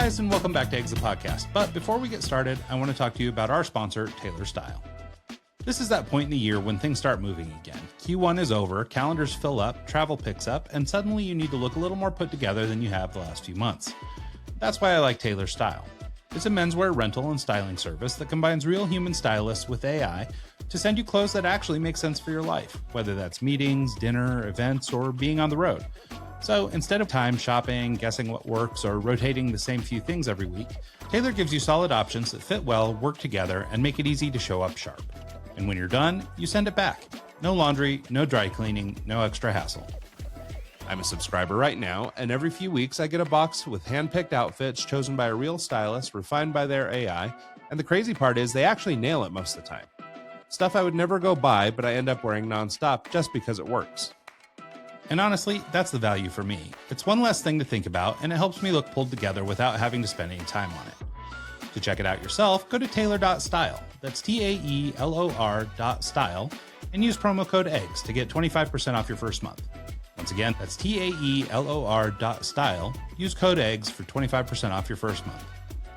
guys, and welcome back to Eggs the Podcast. But before we get started, I want to talk to you about our sponsor, Tailor Style. This is that point in the year when things start moving again. Q1 is over, calendars fill up, travel picks up, and suddenly you need to look a little more put together than you have the last few months. That's why I like Tailor Style. It's a menswear rental and styling service that combines real human stylists with AI to send you clothes that actually make sense for your life, whether that's meetings, dinner, events, or being on the road. So instead of time shopping, guessing what works, or rotating the same few things every week, Tailor gives you solid options that fit well, work together, and make it easy to show up sharp. And when you're done, you send it back. No laundry, no dry cleaning, no extra hassle. I'm a subscriber right now, and every few weeks I get a box with hand-picked outfits chosen by a real stylist, refined by their AI, and the crazy part is they actually nail it most of the time. Stuff I would never go buy, but I end up wearing nonstop just because it works. And honestly, that's the value for me. It's one less thing to think about, and it helps me look pulled together without having to spend any time on it. To check it out yourself, go to tailor.style. That's TAELOR.style, and use promo code EGGS to get 25% off your first month. Once again, that's TAELOR.style. Use code EGGS for 25% off your first month.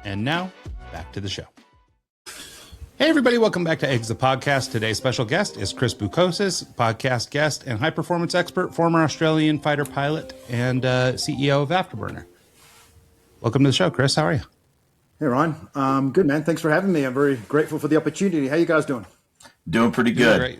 And now, back to the show. Hey everybody, welcome back to Eggs the Podcast. Today's special guest is Chris Boucousis, podcast guest and high performance expert, former Australian fighter pilot, and CEO of Afterburner. Welcome to the show, Chris. How are you? Hey Ryan, good man. Thanks for having me. I'm very grateful for the opportunity. How you guys doing? Doing pretty good. Doing great.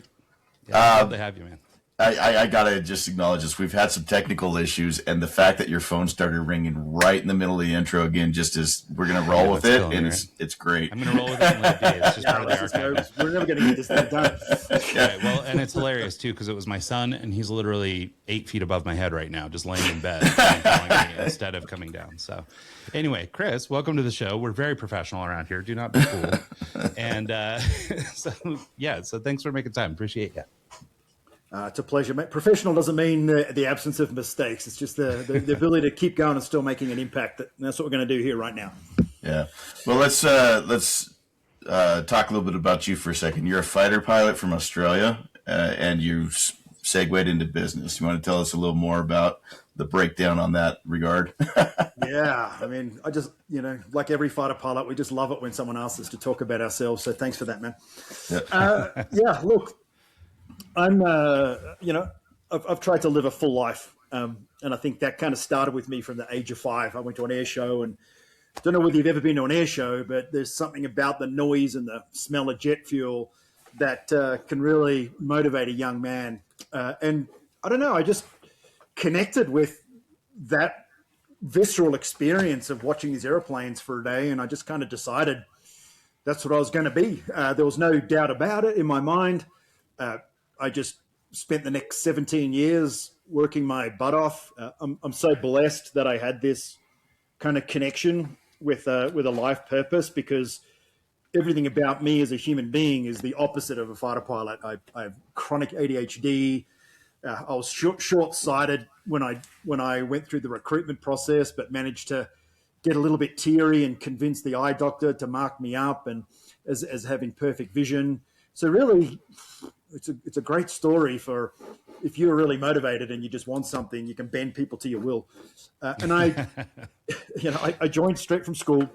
Yeah, glad to have you, man. I gotta just acknowledge this. We've had some technical issues, and the fact that your phone started ringing right in the middle of the intro again, just as we're gonna roll with it, and it's great. I'm gonna roll with it and let it be. It's just part of the archive. We're never gonna get this thing done. Right, well, and it's hilarious too because it was my son, and he's literally 8 feet above my head right now, just laying in bed and calling me instead of coming down. So, anyway, Chris, welcome to the show. We're very professional around here. Do not be cool. And so thanks for making time. Appreciate you. It's a pleasure, mate. Professional doesn't mean the absence of mistakes. It's just the ability to keep going and still making an impact. That's what we're going to do here right now. Yeah. Well, let's talk a little bit about you for a second. You're a fighter pilot from Australia, and you segued into business. You want to tell us a little more about the breakdown on that regard? Yeah. I mean, I just, like every fighter pilot, we just love it when someone asks us to talk about ourselves. So thanks for that, man. Yeah. Look. I'm, I've tried to live a full life. And I think that kind of started with me from the age of 5. I went to an air show, and I don't know whether you've ever been to an air show, but there's something about the noise and the smell of jet fuel that can really motivate a young man. And I don't know, I just connected with that visceral experience of watching these airplanes for a day. And I just kind of decided that's what I was going to be. There was no doubt about it in my mind. I just spent the next 17 years working my butt off. I'm so blessed that I had this kind of connection with a life purpose, because everything about me as a human being is the opposite of a fighter pilot. I have chronic ADHD. I was short-sighted when I went through the recruitment process, but managed to get a little bit teary and convince the eye doctor to mark me up and as having perfect vision. So really, it's a great story for if you're really motivated and you just want something, you can bend people to your will. And I joined straight from school.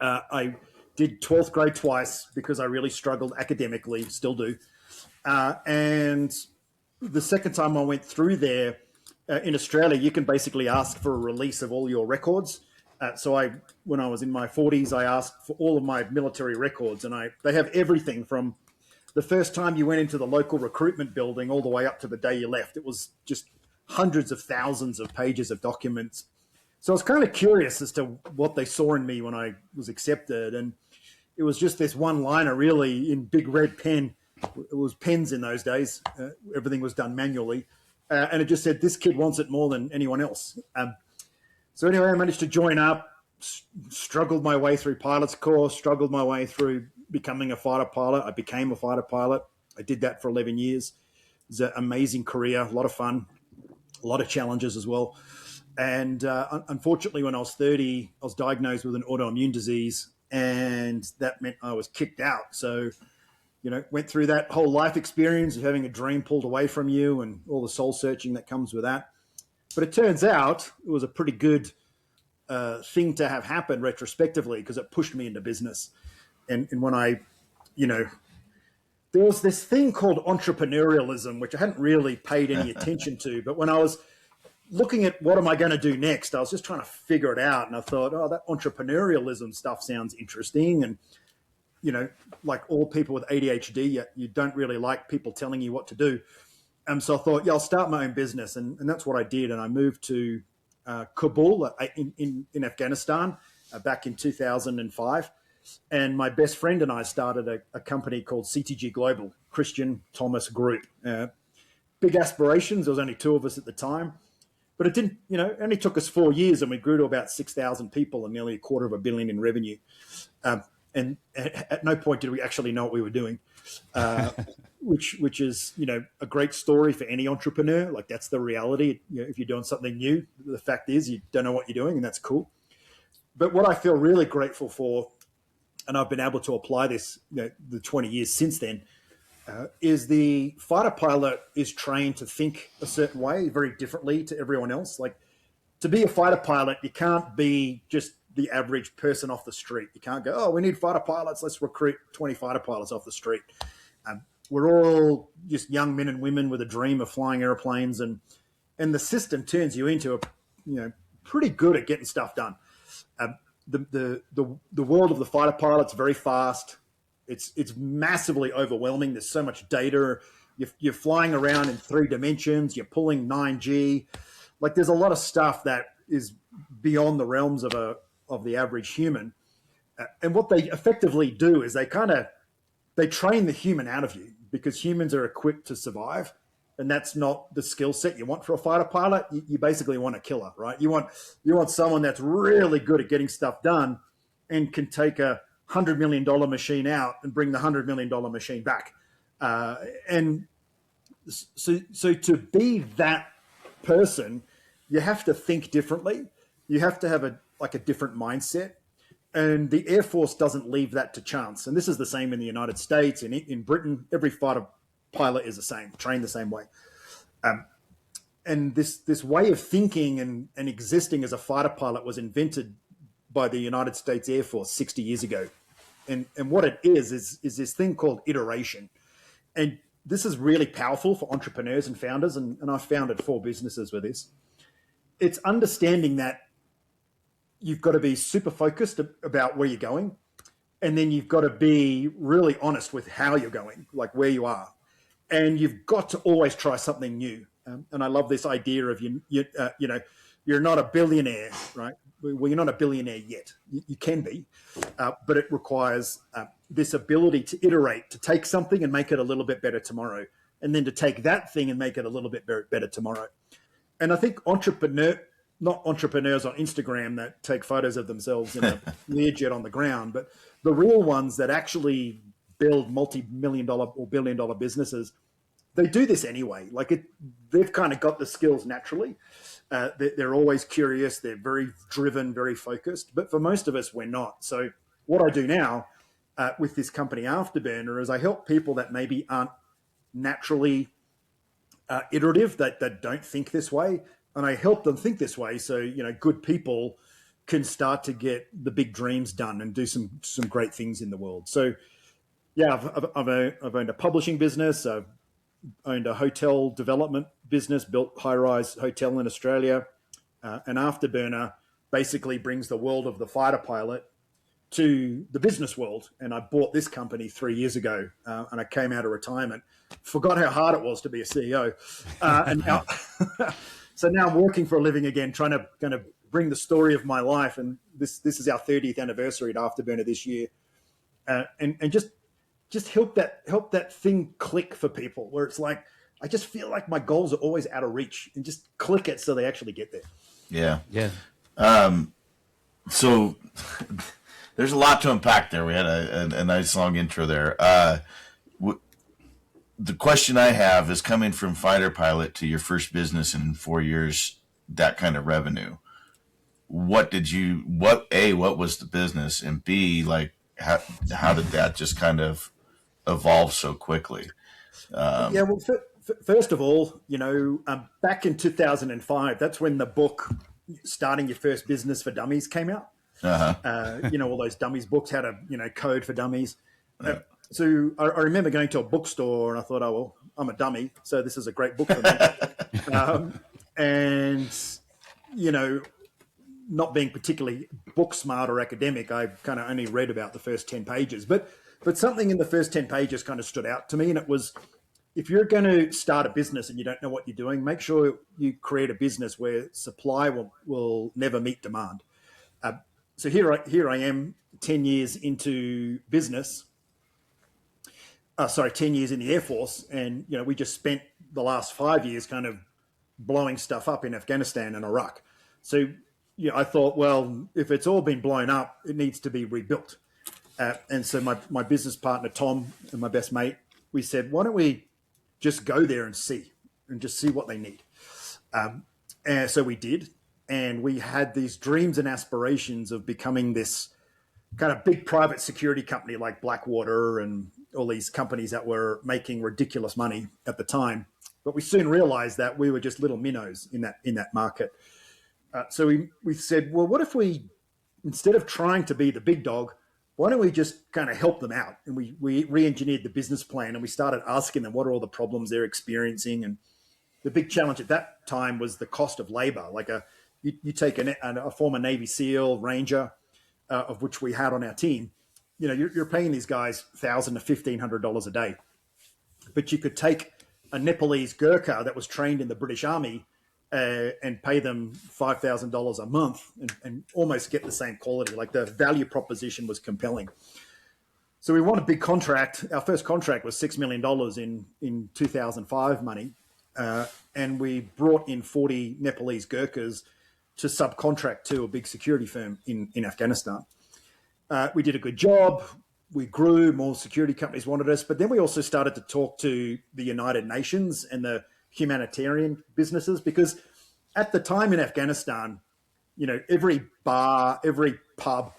I did 12th grade twice because I really struggled academically, still do. And the second time I went through there, in Australia, you can basically ask for a release of all your records. So when I was in my 40s, I asked for all of my military records, and they have everything from the first time you went into the local recruitment building all the way up to the day you left. It was just hundreds of thousands of pages of documents. So I was kind of curious as to what they saw in me when I was accepted. And it was just this one-liner really in big red pen. It was pens in those days. Everything was done manually. And it just said, this kid wants it more than anyone else. So anyway, I managed to join up, struggled my way through pilot's course, struggled my way through becoming a fighter pilot. I became a fighter pilot. I did that for 11 years. It was an amazing career, a lot of fun, a lot of challenges as well. And unfortunately, when I was 30, I was diagnosed with an autoimmune disease, and that meant I was kicked out. So, went through that whole life experience of having a dream pulled away from you and all the soul searching that comes with that. But it turns out it was a pretty good thing to have happened retrospectively because it pushed me into business. And when I, there was this thing called entrepreneurialism, which I hadn't really paid any attention to. But when I was looking at what am I going to do next, I was just trying to figure it out. And I thought, oh, that entrepreneurialism stuff sounds interesting. And, like all people with ADHD, you don't really like people telling you what to do. So I thought, I'll start my own business. And that's what I did. And I moved to Kabul in Afghanistan back in 2005. And my best friend and I started a company called CTG Global, Christian Thomas Group. Big aspirations. There was only two of us at the time. But it didn't, it only took us 4 years, and we grew to about 6,000 people and nearly $250 million in revenue. And at no point did we actually know what we were doing, which is, a great story for any entrepreneur. Like, that's the reality. If you're doing something new, the fact is you don't know what you're doing, and that's cool. But what I feel really grateful for, and I've been able to apply this the 20 years since then, is the fighter pilot is trained to think a certain way, very differently to everyone else. Like, to be a fighter pilot, you can't be just the average person off the street. You can't go, oh, we need fighter pilots, let's recruit 20 fighter pilots off the street. We're all just young men and women with a dream of flying airplanes, and the system turns you into pretty good at getting stuff done. The world of the fighter pilot's very fast. It's massively overwhelming. There's so much data. You're flying around in 3 dimensions. You're pulling 9G. Like, there's a lot of stuff that is beyond the realms of the average human. And what they effectively do is they train the human out of you, because humans are equipped to survive. And that's not the skill set you want for a fighter pilot. You basically want a killer, right? You want someone that's really good at getting stuff done and can take a $100 million machine out and bring the $100 million machine back. And so to be that person, you have to think differently. You have to have a different mindset. And the Air Force doesn't leave that to chance. And this is the same in the United States. In Britain, every fighter pilot is the same, trained the same way. And this way of thinking and existing as a fighter pilot was invented by the United States Air Force 60 years ago. And what it is this thing called iteration. And this is really powerful for entrepreneurs and founders. And I've founded 4 businesses with this. It's understanding that you've got to be super focused about where you're going. And then you've got to be really honest with how you're going, like where you are. And you've got to always try something new. And I love this idea of, you're not a billionaire, right? Well, you're not a billionaire yet. You can be, but it requires this ability to iterate, to take something and make it a little bit better tomorrow, and then to take that thing and make it a little bit better tomorrow. And I think not entrepreneurs on Instagram that take photos of themselves in a Learjet on the ground, but the real ones that actually build multi-million-dollar or billion-dollar businesses, they do this anyway. They've kind of got the skills naturally. They're always curious. They're very driven, very focused. But for most of us, we're not. So what I do now with this company Afterburner is I help people that maybe aren't naturally iterative, that don't think this way. And I help them think this way. So, good people can start to get the big dreams done and do some great things in the world. So, yeah, I've owned a publishing business. I've owned a hotel development business, built high-rise hotel in Australia. And Afterburner basically brings the world of the fighter pilot to the business world. And I bought this company 3 years ago, and I came out of retirement, forgot how hard it was to be a CEO. And now, so now I'm working for a living again, trying to kind of bring the story of my life. And this is our 30th anniversary at Afterburner this year. And just help that thing click for people, where it's like, I just feel like my goals are always out of reach, and just click it so they actually get there. Yeah. Yeah. So there's a lot to unpack there. We had a nice long intro there. The question I have is, coming from fighter pilot to your first business in 4 years, that kind of revenue. What was the business? And B, how did that just kind of evolve so quickly? Yeah, well, first of all, back in 2005, that's when the book Starting Your First Business for Dummies came out. All those dummies books, how to, code for dummies. So I remember going to a bookstore and I thought, oh, well, I'm a dummy, so this is a great book for me. Not being particularly book smart or academic, I kind of only read about the first 10 pages. But something in the first 10 pages kind of stood out to me, and it was, if you're going to start a business and you don't know what you're doing, make sure you create a business where supply will never meet demand. So here I am, 10 years into business. 10 years in the Air Force, and we just spent the last 5 years kind of blowing stuff up in Afghanistan and Iraq. So I thought, well, if it's all been blown up, it needs to be rebuilt. And so my business partner Tom and my best mate, we said, why don't we just go there and see what they need. And so we did, and we had these dreams and aspirations of becoming this kind of big private security company like Blackwater and all these companies that were making ridiculous money at the time. But we soon realized that we were just little minnows in that market. So we said, well, what if we, instead of trying to be the big dog, why don't we just kind of help them out? And we re-engineered the business plan, and we started asking them what are all the problems they're experiencing. And the big challenge at that time was the cost of labor. Like you take a former Navy SEAL Ranger, of which we had on our team. You're paying these guys $1,000 to $1,500 a day, but you could take a Nepalese Gurkha that was trained in the British Army and pay them $5,000 a month and almost get the same quality. Like the value proposition was compelling. So we won a big contract. Our first contract was $6 million in 2005 money, and we brought in 40 Nepalese Gurkhas to subcontract to a big security firm in Afghanistan. We did a good job. We grew. More security companies wanted us. But then we also started to talk to the United Nations and the humanitarian businesses, because at the time in Afghanistan, every bar, every pub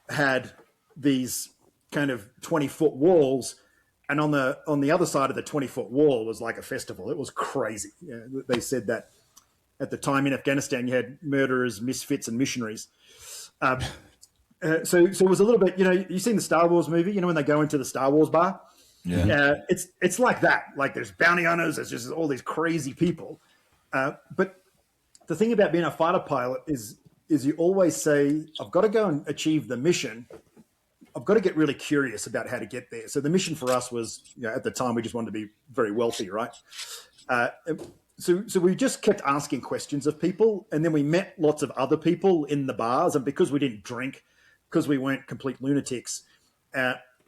had these kind of 20-foot walls. And on the other side of the 20-foot wall was like a festival. It was crazy. They said that at the time in Afghanistan, you had murderers, misfits, and missionaries. So it was a little bit, you've seen the Star Wars movie, when they go into the Star Wars bar. Yeah. It's like that. Like there's bounty hunters, there's just all these crazy people. But the thing about being a fighter pilot is you always say, I've got to go and achieve the mission. I've got to get really curious about how to get there. So the mission for us was, at the time, we just wanted to be very wealthy, right? So we just kept asking questions of people, and then we met lots of other people in the bars. And because we didn't drink, because we weren't complete lunatics,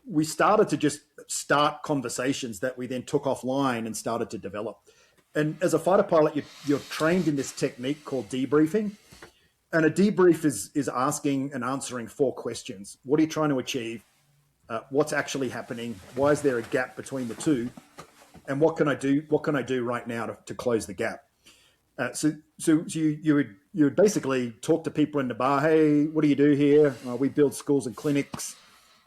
we started to just start conversations that we then took offline and started to develop. And as a fighter pilot, you're trained in this technique called debriefing. And a debrief is asking and answering 4 questions. What are you trying to achieve? What's actually happening? Why is there a gap between the two? And what can I do? What can I do right now to close the gap? So you would basically talk to people in the bar. Hey, what do you do here? We build schools and clinics.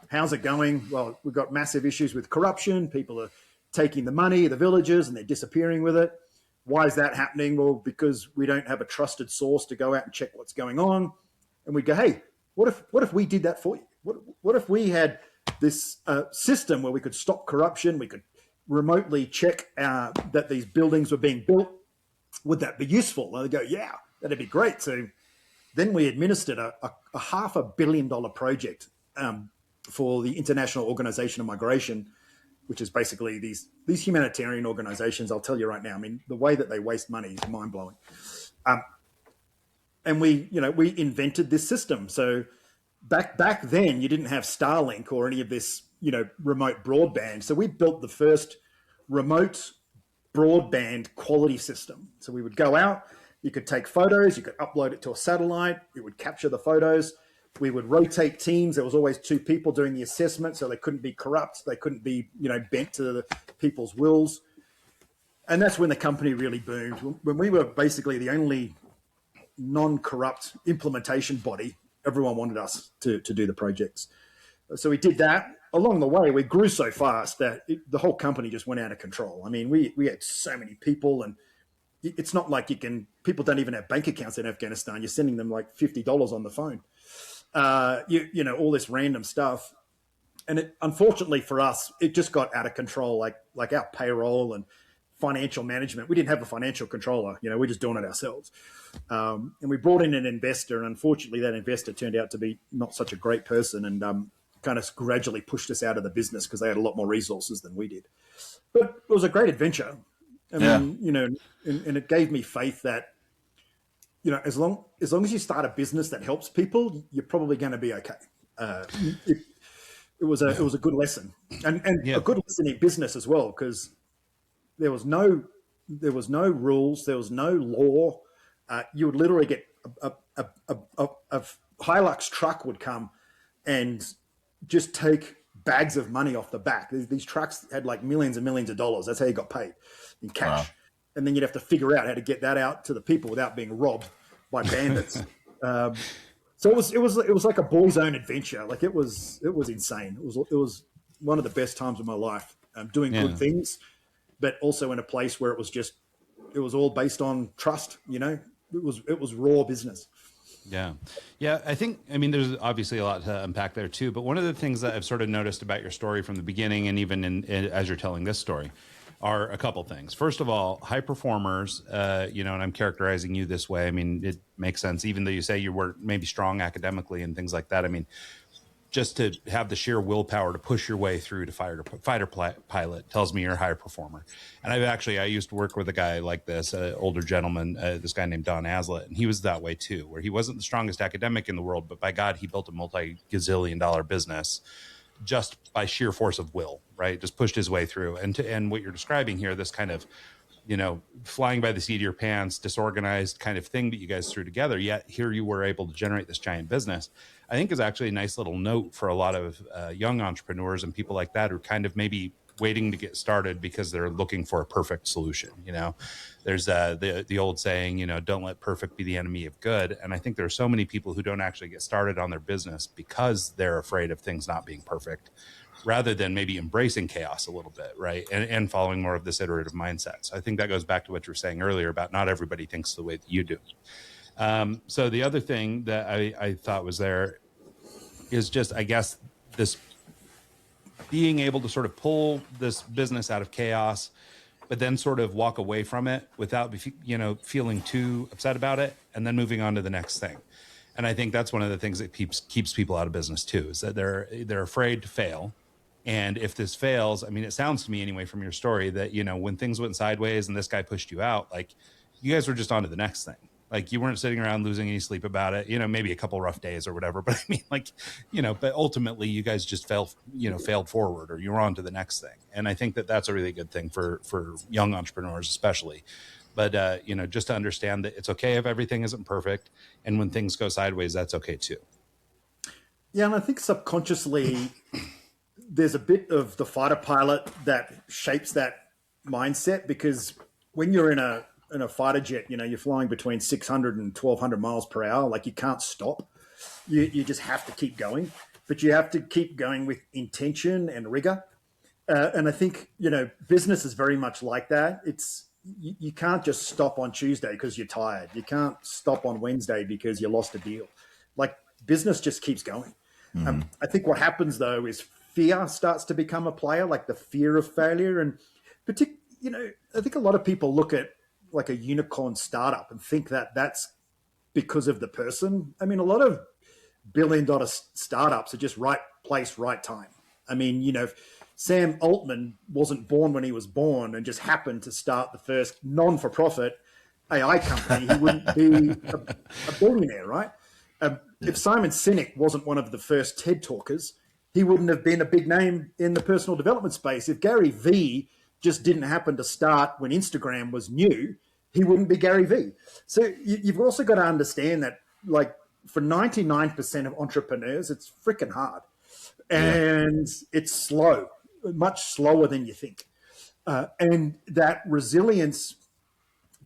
How's it going? Well, we've got massive issues with corruption. People are taking the money, the villages, and they're disappearing with it. Why is that happening? Well, because we don't have a trusted source to go out and check what's going on. And we go, hey, what if we did that for you? What if we had this system where we could stop corruption? We could remotely check that these buildings were being built. Would that be useful? And they go, yeah, that'd be great. So then we administered a $500 million project for the International Organization of Migration, which is basically these humanitarian organizations. I'll tell you right now, I mean, the way that they waste money is mind blowing. And we invented this system. So back then you didn't have Starlink or any of this, remote broadband. So we built the first remote broadband quality system. So we would go out, you could take photos, you could upload it to a satellite, it would capture the photos. We would rotate teams. There was always 2 people doing the assessment, so they couldn't be corrupt. They couldn't be, bent to the people's wills. And that's when the company really boomed. When we were basically the only non-corrupt implementation body, everyone wanted us to do the projects. So we did that. Along the way, we grew so fast that the whole company just went out of control. I mean, we had so many people, and it's not like people don't even have bank accounts in Afghanistan. You're sending them like $50 on the phone. All this random stuff. And unfortunately for us, it just got out of control, like our payroll and financial management. We didn't have a financial controller. We're just doing it ourselves. And we brought in an investor, and unfortunately that investor turned out to be not such a great person, and kind of gradually pushed us out of the business because they had a lot more resources than we did. But it was a great adventure. I mean, and it gave me faith that, as long as you start a business that helps people, you're probably going to be okay. It was a good lesson, and a good lesson in business as well, because there was no rules, there was no law. You would literally get a Hilux truck would come and just take bags of money off the back. These trucks had like millions and millions of dollars. That's how you got paid in cash. Wow. And then you'd have to figure out how to get that out to the people without being robbed by bandits. So it was like a boy's own adventure. Like it was insane. It was one of the best times of my life. Doing good things, but also in a place where it was all based on trust. It was raw business. Yeah. I mean, there's obviously a lot to unpack there too, but one of the things that I've sort of noticed about your story from the beginning, and even as you're telling this story, are a couple things. First of all, high performers, and I'm characterizing you this way. I mean, it makes sense, even though you say you were maybe strong academically and things like that. I mean, just to have the sheer willpower to push your way through to fighter pilot tells me you're a high performer. And I used to work with a guy like this, an older gentleman, this guy named Don Aslett, and he was that way too, where he wasn't the strongest academic in the world, but by God, he built a multi-gazillion-dollar business just by sheer force of will, right? Just pushed his way through. And what you're describing here, this kind of, flying by the seat of your pants, disorganized kind of thing that you guys threw together, yet here you were able to generate this giant business, I think is actually a nice little note for a lot of young entrepreneurs and people like that who are kind of maybe waiting to get started because they're looking for a perfect solution. There's the old saying, don't let perfect be the enemy of good. And I think there are so many people who don't actually get started on their business because they're afraid of things not being perfect, rather than maybe embracing chaos a little bit, right? And following more of this iterative mindset. So I think that goes back to what you were saying earlier about not everybody thinks the way that you do. So the other thing that I thought was there is just, I guess, this being able to sort of pull this business out of chaos, but then sort of walk away from it without, feeling too upset about it, and then moving on to the next thing. And I think that's one of the things that keeps people out of business too, is that they're afraid to fail. And if this fails, I mean, it sounds to me anyway from your story that, when things went sideways and this guy pushed you out, like you guys were just on to the next thing. Like you weren't sitting around losing any sleep about it, maybe a couple rough days or whatever. But I mean, but ultimately you guys just failed forward, or you were on to the next thing. And I think that that's a really good thing for young entrepreneurs, especially. But, just to understand that it's okay if everything isn't perfect. And when things go sideways, that's okay too. Yeah. And I think subconsciously there's a bit of the fighter pilot that shapes that mindset, because when you're in a fighter jet, you're flying between 600 and 1200 miles per hour. Like you can't stop. You just have to keep going, but you have to keep going with intention and rigor. And I think, business is very much like that. You can't just stop on Tuesday because you're tired. You can't stop on Wednesday because you lost a deal. Like business just keeps going. Mm-hmm. I think what happens though is fear starts to become a player, like the fear of failure. And I think a lot of people look at like a unicorn startup and think that that's because of the person. I mean, a lot of billion-dollar startups are just right place, right time. I mean, Sam Altman wasn't born when he was born and just happened to start the first non-for-profit AI company. He wouldn't be a billionaire, right? If Simon Sinek wasn't one of the first TED talkers, he wouldn't have been a big name in the personal development space. If Gary Vee just didn't happen to start when Instagram was new, he wouldn't be Gary Vee. So you've also got to understand that, like, for 99% of entrepreneurs, it's freaking hard. And it's slow, much slower than you think. And that resilience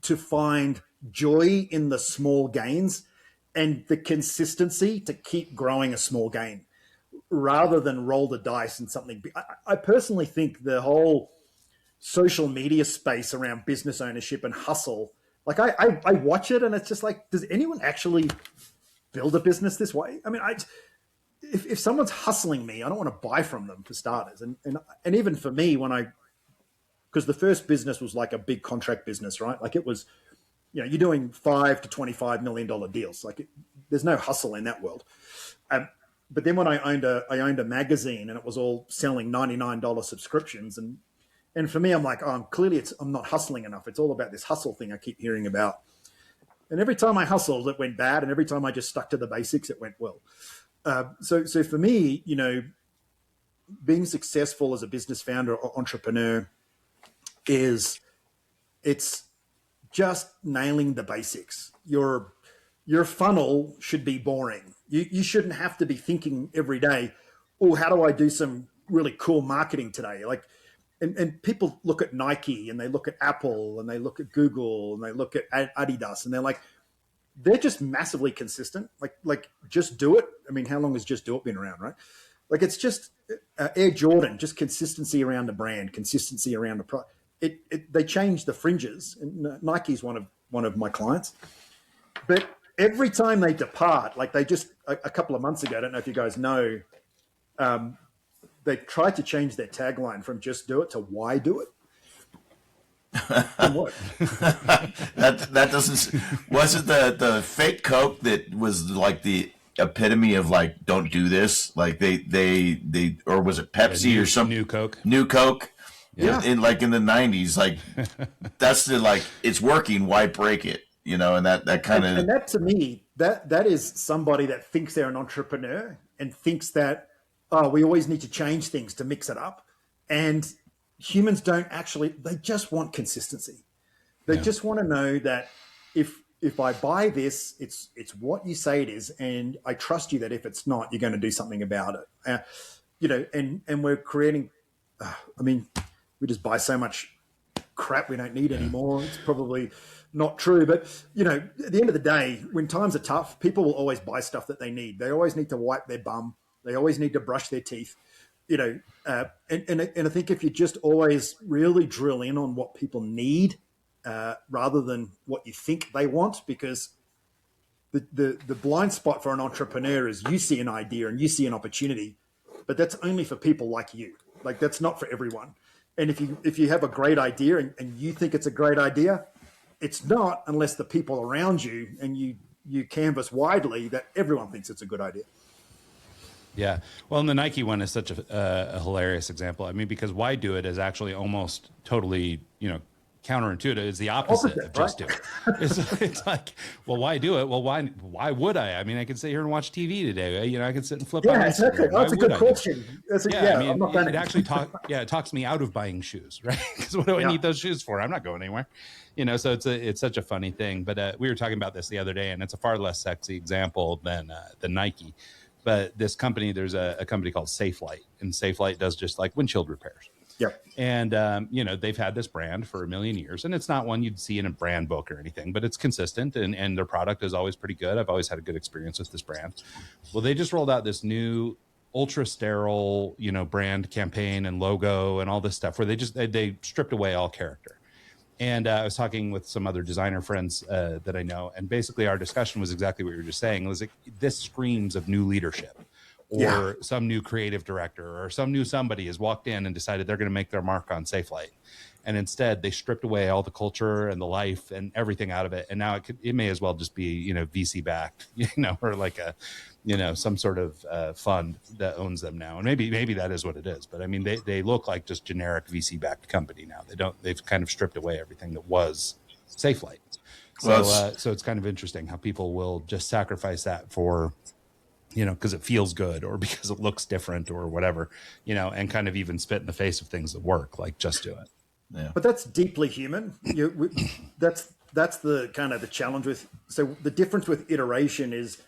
to find joy in the small gains and the consistency to keep growing a small gain rather than roll the dice in something. I personally think the whole social media space around business ownership and hustle Like I watch it and it's just like, does anyone actually build a business this way? I mean, if someone's hustling me, I don't want to buy from them for starters. And even for me, because the first business was like a big contract business, right? Like it was, you're doing $5 to $25 million deals. Like there's no hustle in that world. But then when I owned a magazine and it was all selling $99 subscriptions, and for me, I'm like, clearly I'm not hustling enough. It's all about this hustle thing I keep hearing about. And every time I hustled, it went bad. And every time I just stuck to the basics, it went well. So for me, being successful as a business founder or entrepreneur it's just nailing the basics. Your funnel should be boring. You shouldn't have to be thinking every day, oh, how do I do some really cool marketing today? Like, and people look at Nike and they look at Apple and they look at Google and they look at Adidas and they're just massively consistent. Like just do it. I mean, how long has just do it been around, right? Like it's just Air Jordan, just consistency around the brand, consistency around the product. They change the fringes. And Nike's one of my clients, but every time they depart, like they just a couple of months ago, I don't know if you guys know, they tried to change their tagline from "Just do it" to "Why do it." What? that doesn't. Was it the fake Coke that was like the epitome of like don't do this? Like they or was it Pepsi or some new Coke? New Coke. Yeah. In the 90s, like that's the like it's working. Why break it? And that kind of and that to me that is somebody that thinks they're an entrepreneur and thinks that we always need to change things to mix it up. And humans don't actually, they just want consistency. They just want to know that if I buy this, it's what you say it is. And I trust you that if it's not, you're going to do something about it. And we're creating, we just buy so much crap we don't need anymore. It's probably not true. But, at the end of the day, when times are tough, people will always buy stuff that they need. They always need to wipe their bum. They always need to brush their teeth, and I think if you just always really drill in on what people need rather than what you think they want, because the blind spot for an entrepreneur is you see an idea and you see an opportunity, but that's only for people like you. Like that's not for everyone. And if you have a great idea and you think it's a great idea, it's not unless the people around you and you canvas widely that everyone thinks it's a good idea. Yeah. Well, and the Nike one is such a hilarious example. I mean, because why do it is actually almost totally, counterintuitive. It's the opposite of just do it. It's like, well, why do it? Well, why would I? I mean, I can sit here and watch TV today. I can sit and flip. Yeah, exactly. That's a good question. I'm not it actually it talks me out of buying shoes, right? Because what do I need those shoes for? I'm not going anywhere. So it's such a funny thing. But we were talking about this the other day, and it's a far less sexy example than Nike. But this company, there's a company called Safelite, and Safelite does just like windshield repairs. Yeah. And, they've had this brand for a million years, and it's not one you'd see in a brand book or anything, but it's consistent and their product is always pretty good. I've always had a good experience with this brand. Well, they just rolled out this new ultra sterile, brand campaign and logo and all this stuff where they stripped away all character. And I was talking with some other designer friends that I know, and basically our discussion was exactly what you were just saying. It was like, this screams of new leadership, or some new creative director, or some new somebody has walked in and decided they're going to make their mark on Safelite. And instead, they stripped away all the culture and the life and everything out of it. And now it may as well just be, VC backed, or like a, some sort of fund that owns them now. And maybe that is what it is. But I mean, they look like just generic VC backed company now. They've kind of stripped away everything that was Safelite. So it's kind of interesting how people will just sacrifice that for, because it feels good or because it looks different or whatever, and kind of even spit in the face of things that work, like just do it. Yeah. But that's deeply human. That's the kind of the challenge with. So the difference with iteration is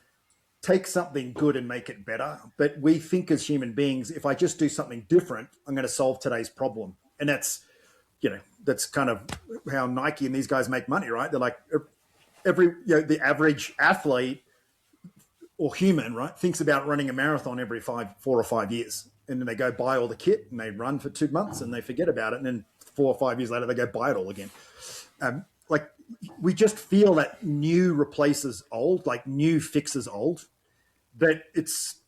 take something good and make it better. But we think as human beings, if I just do something different, I'm going to solve today's problem. And that's kind of how Nike and these guys make money, right? They're like the average athlete or human, right, thinks about running a marathon every 4 or 5 years. And then they go buy all the kit and they run for 2 months and they forget about it. And then 4 or 5 years later, they go buy it all again. like we just feel that new replaces old, like new fixes old. But it's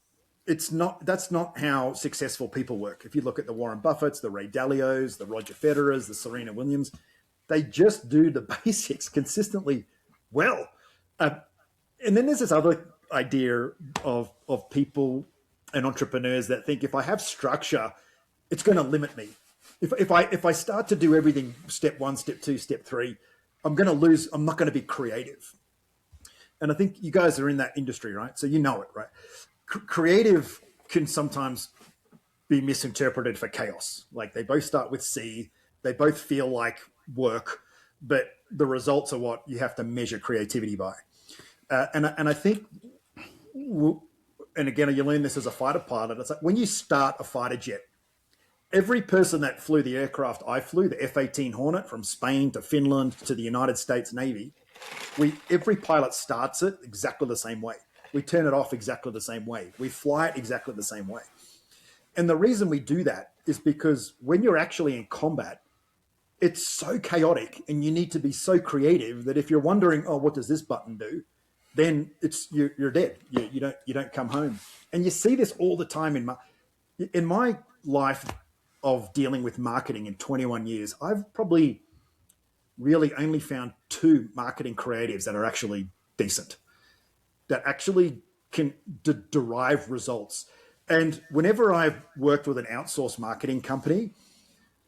not. That's not how successful people work. If you look at the Warren Buffetts, the Ray Dalios, the Roger Federers, the Serena Williams, they just do the basics consistently well. And then there's this other idea of people and entrepreneurs that think if I have structure, it's going to limit me. If I start to do everything step 1, step 2, step 3, I'm going to lose. I'm not going to be creative. And I think you guys are in that industry, right? So you know it, right? Creative can sometimes be misinterpreted for chaos. Like they both start with C, they both feel like work, but the results are what you have to measure creativity by. And I think, and again, you learn this as a fighter pilot. It's like when you start a fighter jet, every person that flew the aircraft I flew, the F-18 Hornet from Spain to Finland to the United States Navy, every pilot starts it exactly the same way. We turn it off exactly the same way. We fly it exactly the same way. And the reason we do that is because when you're actually in combat, it's so chaotic and you need to be so creative that if you're wondering, oh, what does this button do? Then you're dead. You don't come home. And you see this all the time in my life of dealing with marketing in 21 years. I've probably really only found 2 marketing creatives that are actually decent, that actually can derive results. And whenever I've worked with an outsourced marketing company,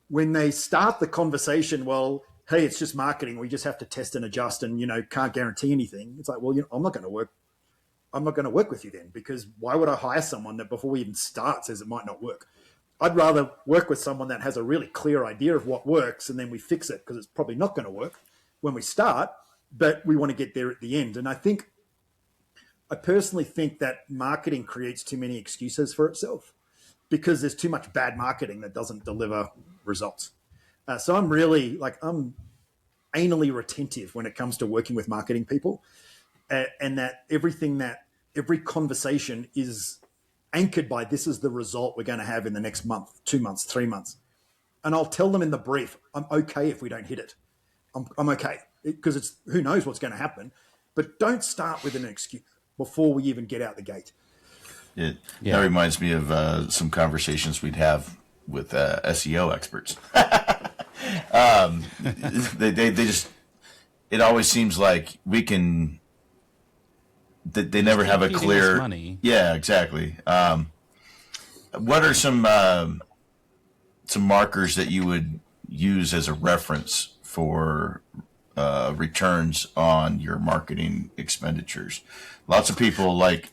when they start the conversation, well, hey, it's just marketing. We just have to test and adjust and, can't guarantee anything. It's like, well, I'm not going to work with you then, because why would I hire someone that before we even start says it might not work? I'd rather work with someone that has a really clear idea of what works and then we fix it because it's probably not going to work when we start, but we want to get there at the end. And I personally think that marketing creates too many excuses for itself because there's too much bad marketing that doesn't deliver results. So I'm anally retentive when it comes to working with marketing people, and that every conversation is anchored by this is the result we're going to have in the next month, 2 months, 3 months. And I'll tell them in the brief, I'm okay if we don't hit it. I'm okay because it's who knows what's going to happen, but don't start with an excuse before we even get out the gate. That reminds me of some conversations we'd have with SEO experts. They just, it always seems like they never have a clear money. Yeah, exactly. What are some markers that you would use as a reference for returns on your marketing expenditures? Lots of people, like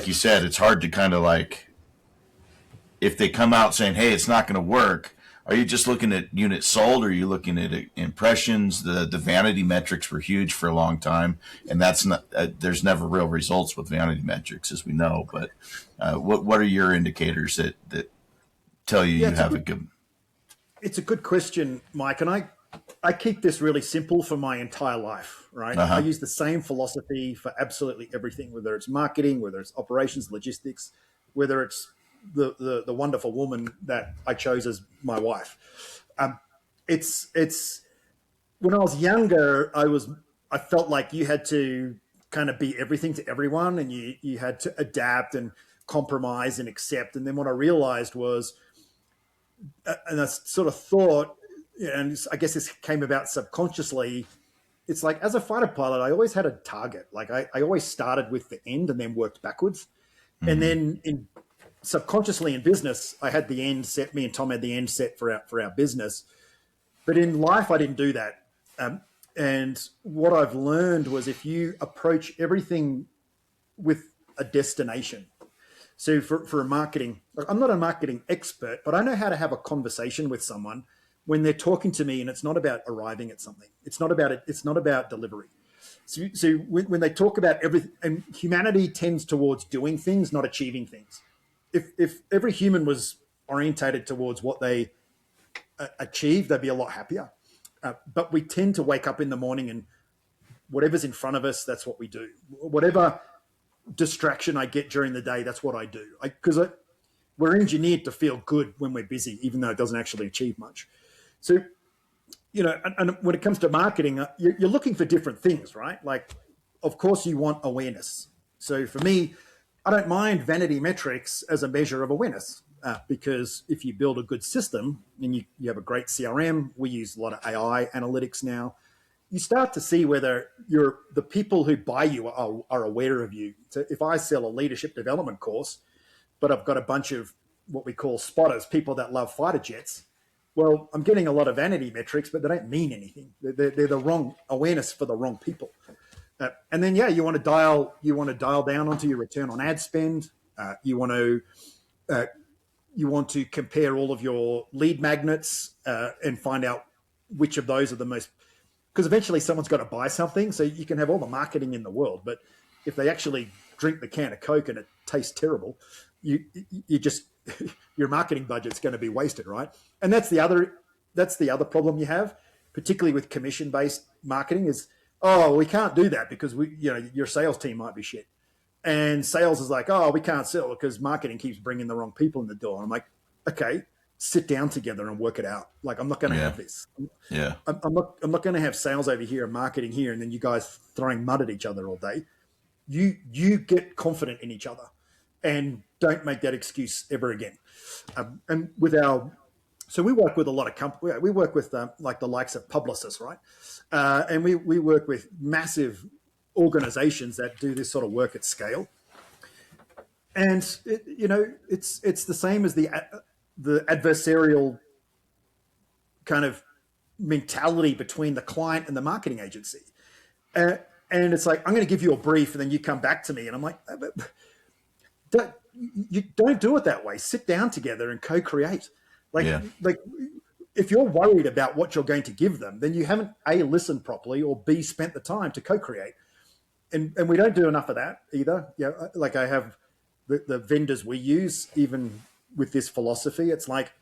you said, it's hard to kind of like, if they come out saying, hey, it's not going to work, are you just looking at units sold, or are you looking at impressions? The vanity metrics were huge for a long time, and that's not. There's never real results with vanity metrics, as we know. But what are your indicators that tell you you have a good? It's a good question, Mike, and I keep this really simple for my entire life. Right, I use the same philosophy for absolutely everything, whether it's marketing, whether it's operations, logistics, whether it's the wonderful woman that I chose as my wife. It's when I was younger, I felt like you had to kind of be everything to everyone, and you had to adapt and compromise and accept. And then what I realized was, and I sort of thought, and I guess this came about subconsciously, it's like as a fighter pilot, I always had a target. Like I always started with the end and then worked backwards. Mm-hmm. And then subconsciously in business, I had the end set. Me and Tom had the end set for our business. But in life, I didn't do that. And what I've learned was if you approach everything with a destination. So for marketing, I'm not a marketing expert, but I know how to have a conversation with someone when they're talking to me, and it's not about arriving at something. It's not about delivery. So when they talk about everything, and humanity tends towards doing things, not achieving things. If every human was orientated towards what they achieve, they'd be a lot happier. But we tend to wake up in the morning and whatever's in front of us, that's what we do. Whatever distraction I get during the day, that's what I do. Because we're engineered to feel good when we're busy, even though it doesn't actually achieve much. So, and when it comes to marketing, you're looking for different things, right? Like, of course, you want awareness. So for me, I don't mind vanity metrics as a measure of awareness, because if you build a good system and you have a great CRM, we use a lot of AI analytics now, you start to see whether the people who buy you are aware of you. So if I sell a leadership development course, but I've got a bunch of what we call spotters, people that love fighter jets, well, I'm getting a lot of vanity metrics, but they don't mean anything. They're the wrong awareness for the wrong people. And then, you want to dial down onto your return on ad spend. You want to compare all of your lead magnets and find out which of those are the most, because eventually someone's got to buy something. So you can have all the marketing in the world, but if they actually drink the can of Coke and it tastes terrible, you just your marketing budget's going to be wasted, right? And that's the other problem you have, particularly with commission-based marketing, is, oh, we can't do that because your sales team might be shit. And sales is like, oh, we can't sell because marketing keeps bringing the wrong people in the door. And I'm like, okay, sit down together and work it out. Like, I'm not going to have this. I'm not going to have sales over here and marketing here, and then you guys throwing mud at each other all day. You get confident in each other and don't make that excuse ever again. And so we work with a lot of companies. We work with like the likes of Publicis, right? And we work with massive organizations that do this sort of work at scale. And it's the same as the adversarial kind of mentality between the client and the marketing agency. And it's like, I'm going to give you a brief and then you come back to me. And I'm like, don't do it that way. Sit down together and co-create. Like if you're worried about what you're going to give them, then you haven't A, listened properly, or B, spent the time to co-create. And we don't do enough of that either. Like I have the vendors we use, even with this philosophy, it's like,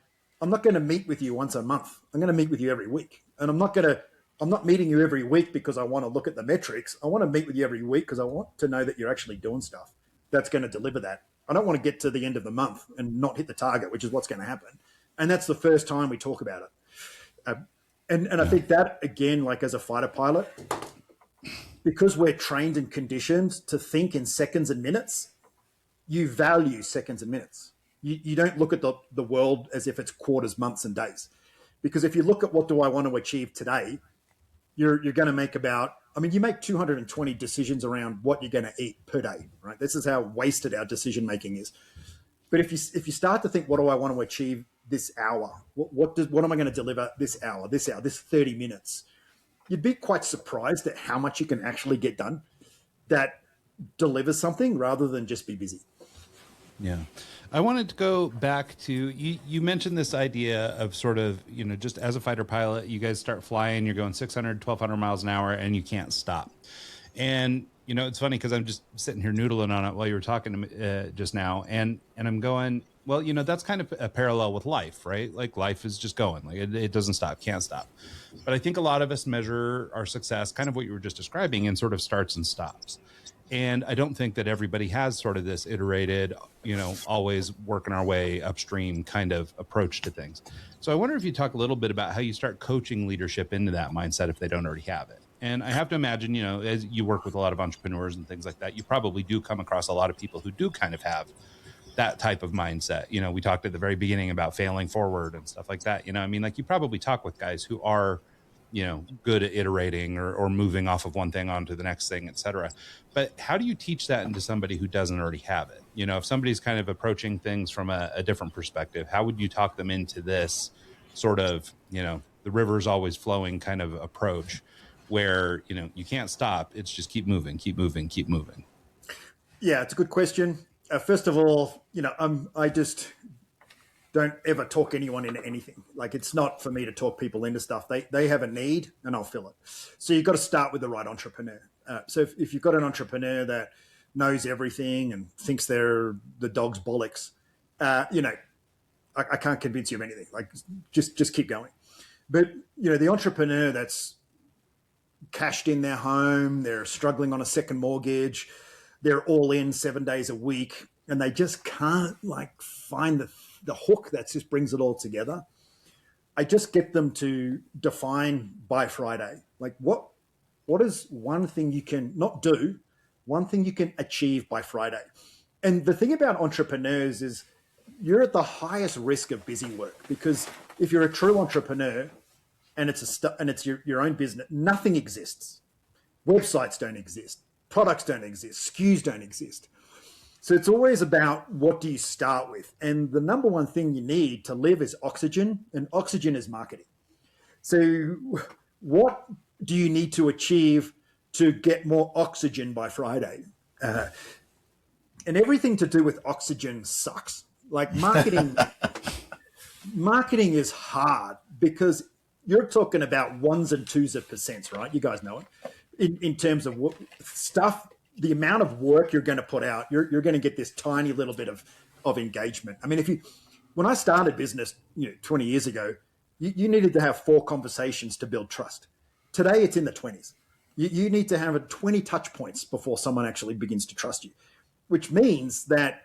I'm not going to meet with you once a month. I'm going to meet with you every week. And I'm not meeting you every week because I want to look at the metrics. I want to meet with you every week because I want to know that you're actually doing stuff that's going to deliver that. I don't want to get to the end of the month and not hit the target, which is what's going to happen. And that's the first time we talk about it. And I think that, again, like as a fighter pilot, because we're trained and conditioned to think in seconds and minutes, you value seconds and minutes. You don't look at the world as if it's quarters, months, and days. Because if you look at what do I want to achieve today, you're going to make you make 220 decisions around what you're going to eat per day, right? This is how wasted our decision making is. But if you start to think, what do I want to achieve this hour? What am I going to deliver this hour, this 30 minutes? You'd be quite surprised at how much you can actually get done that delivers something rather than just be busy. Yeah. I wanted to go back to, you mentioned this idea of sort of, just as a fighter pilot, you guys start flying, you're going 600, 1200 miles an hour and you can't stop. And, it's funny because I'm just sitting here noodling on it while you were talking to me just now. And I'm going, well, that's kind of a parallel with life, right? Like life is just going, like it doesn't stop, can't stop. But I think a lot of us measure our success, kind of what you were just describing, in sort of starts and stops. And I don't think that everybody has sort of this iterated, always working our way upstream kind of approach to things. So I wonder if you talk a little bit about how you start coaching leadership into that mindset if they don't already have it. And I have to imagine, as you work with a lot of entrepreneurs and things like that, you probably do come across a lot of people who do kind of have that type of mindset. We talked at the very beginning about failing forward and stuff like that. You probably talk with guys who are, good at iterating or moving off of one thing onto the next thing, et cetera. But how do you teach that into somebody who doesn't already have it? If somebody's kind of approaching things from a different perspective, how would you talk them into this sort of, the river's always flowing kind of approach where, you can't stop. It's just keep moving, keep moving, keep moving. Yeah, it's a good question. First of all, I just don't ever talk anyone into anything. Like, it's not for me to talk people into stuff. They have a need and I'll fill it. So you've got to start with the right entrepreneur. So if you've got an entrepreneur that knows everything and thinks they're the dog's bollocks, I can't convince you of anything. Like, just keep going. But, the entrepreneur that's cashed in their home, they're struggling on a second mortgage, they're all in 7 days a week, and they just can't find the hook that just brings it all together. I just get them to define by Friday, like what is one thing you can not do, one thing you can achieve by Friday. And the thing about entrepreneurs is you're at the highest risk of busy work, because if you're a true entrepreneur and it's your own business, nothing exists. Websites don't exist. Products don't exist. SKUs don't exist. So it's always about what do you start with? And the number one thing you need to live is oxygen, and oxygen is marketing. So what do you need to achieve to get more oxygen by Friday? And everything to do with oxygen sucks. Like marketing, marketing is hard because you're talking about ones and twos of percents, right? You guys know it. In terms of what stuff, the amount of work you're going to put out, you're going to get this tiny little bit of engagement. I mean, when I started business, 20 years ago, you needed to have 4 conversations to build trust. Today, it's in the 20s. You need to have 20 touch points before someone actually begins to trust you, which means that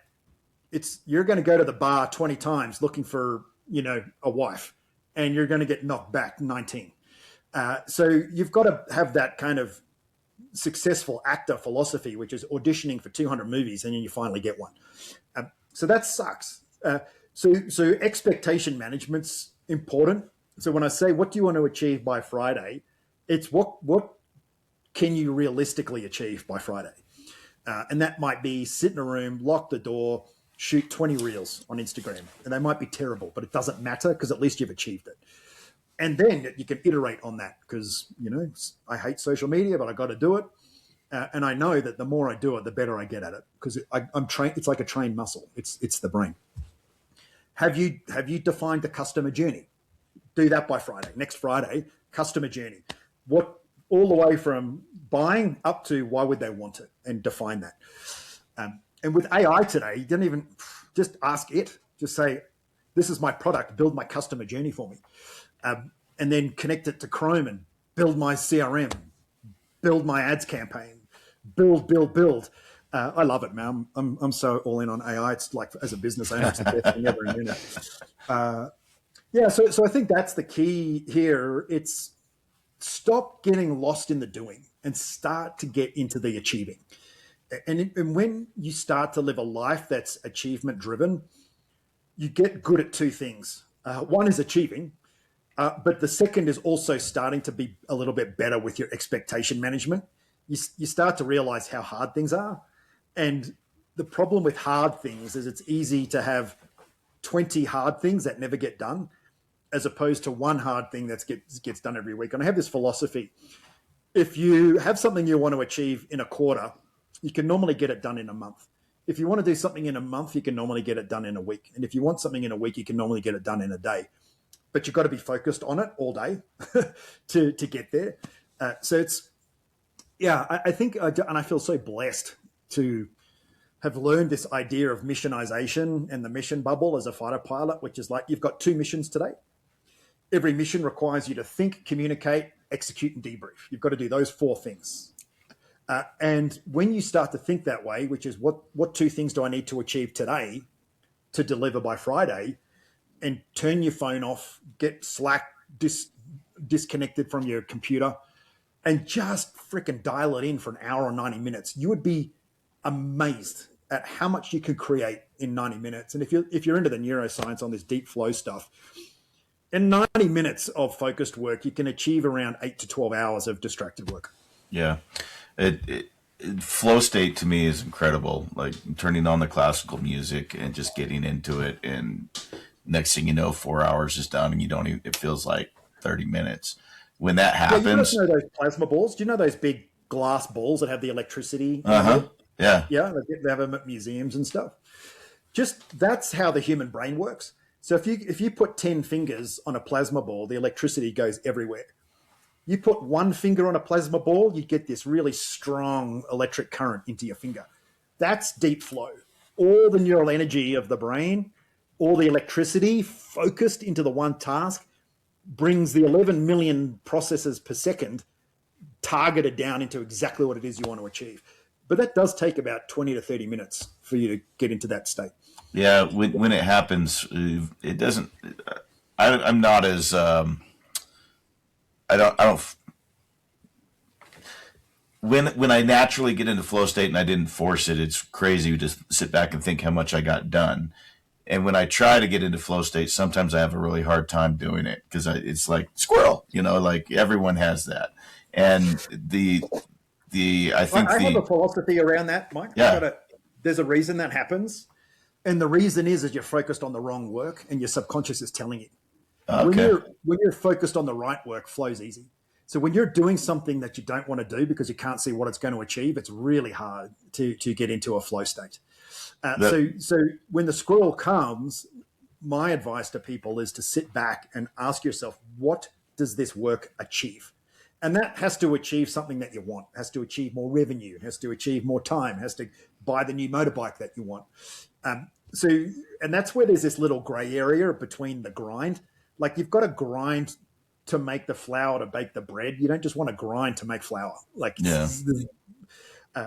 you're going to go to the bar 20 times looking for, a wife, and you're going to get knocked back 19. So you've got to have that kind of successful actor philosophy, which is auditioning for 200 movies and then you finally get one. So that sucks. So expectation management's important. So when I say, what do you want to achieve by Friday? It's what can you realistically achieve by Friday? And that might be sit in a room, lock the door, shoot 20 reels on Instagram. And they might be terrible, but it doesn't matter because at least you've achieved it. And then you can iterate on that because, I hate social media, but I got to do it. And I know that the more I do it, the better I get at it because I'm trained. It's like a trained muscle. It's the brain. Have you defined the customer journey? Do that by Friday. Next Friday, customer journey. What all the way from buying up to why would they want it, and define that. And with AI today, you don't even just ask it. Just say, "This is my product. Build my customer journey for me." And then connect it to Chrome and build my CRM, build my ads campaign, build. I love it, man. I'm so all in on AI. It's like, as a business owner, it's the best thing ever in there. So I think that's the key here. It's stop getting lost in the doing and start to get into the achieving. And when you start to live a life that's achievement driven, you get good at 2 things. One is achieving. But the second is also starting to be a little bit better with your expectation management. You start to realize how hard things are. And the problem with hard things is it's easy to have 20 hard things that never get done, as opposed to one hard thing that gets done every week. And I have this philosophy. If you have something you want to achieve in a quarter, you can normally get it done in a month. If you want to do something in a month, you can normally get it done in a week. And if you want something in a week, you can normally get it done in a day. But you've got to be focused on it all day to get there. So I think, and I feel so blessed to have learned this idea of missionization and the mission bubble as a fighter pilot, which is like, you've got 2 missions today. Every mission requires you to think, communicate, execute, and debrief. You've got to do those 4 things. And when you start to think that way, which is what 2 things do I need to achieve today to deliver by Friday, and turn your phone off, get Slack disconnected from your computer, and just freaking dial it in for an hour or 90 minutes. You would be amazed at how much you can create in 90 minutes. And if you're into the neuroscience on this deep flow stuff, in 90 minutes of focused work, you can achieve around 8 to 12 hours of distracted work. Yeah. Flow state to me is incredible. Like turning on the classical music and just getting into it, and next thing you know, 4 hours is done, and it feels like 30 minutes. When that happens, you know those plasma balls. Do you know those big glass balls that have the electricity? Yeah. Yeah, they have them at museums and stuff. Just that's how the human brain works. So if you put 10 fingers on a plasma ball, the electricity goes everywhere. You put 1 finger on a plasma ball, you get this really strong electric current into your finger. That's deep flow. All the neural energy of the brain, all the electricity focused into the one task, brings the 11 million processes per second targeted down into exactly what it is you want to achieve. But that does take about 20 to 30 minutes for you to get into that state. Yeah, when it happens, it doesn't. I'm not as I don't when I naturally get into flow state and I didn't force it, it's crazy to just sit back and think how much I got done. And when I try to get into flow state, sometimes I have a really hard time doing it because it's like squirrel, like everyone has that. And I have a philosophy around that, Mike. Yeah. There's a reason that happens. And the reason is you're focused on the wrong work and your subconscious is telling you. Okay. When you're focused on the right work, flow's easy. So when you're doing something that you don't want to do because you can't see what it's going to achieve, it's really hard to get into a flow state. So when the squirrel comes, my advice to people is to sit back and ask yourself, what does this work achieve? And that has to achieve something that you want, has to achieve more revenue, has to achieve more time, has to buy the new motorbike that you want. And that's where there's this little gray area between the grind. Like you've got to grind to make the flour to bake the bread. You don't just want to grind to make flour.